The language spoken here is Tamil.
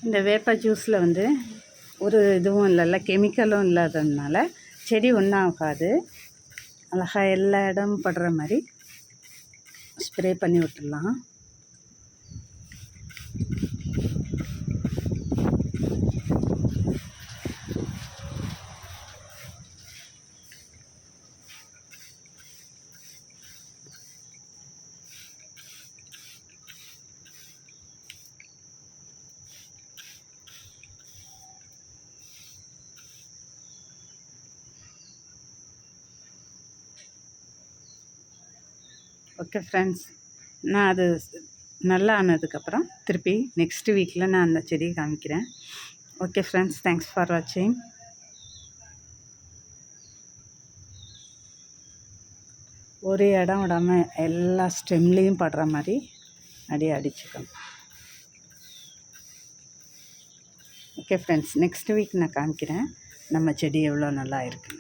இந்த வேப்ப ஜூஸில் வந்து ஒரு இதுவும் இல்லைல்ல, கெமிக்கலும் இல்லாததுனால செடி ஒன்றும் ஆகாது. அழகாக எல்லா இடமும் படுற மாதிரி ஸ்ப்ரே பண்ணி விட்டுடலாம். ஓகே ஃப்ரெண்ட்ஸ், நான் அது நல்லா ஆனதுக்கப்புறம் திருப்பி நெக்ஸ்ட் வீக்கில் நான் அந்த செடியை காமிக்கிறேன். ஓகே ஃப்ரெண்ட்ஸ், தேங்க்ஸ் ஃபார் வாட்சிங். ஒரு இடம் விடாமல் எல்லா ஸ்டெம்லேயும் படுற மாதிரி அப்படியே அடிச்சுக்கணும். ஓகே ஃப்ரெண்ட்ஸ், நெக்ஸ்ட் வீக் நான் காமிக்கிறேன் நம்ம செடி எவ்வளோ நல்லா இருக்குது.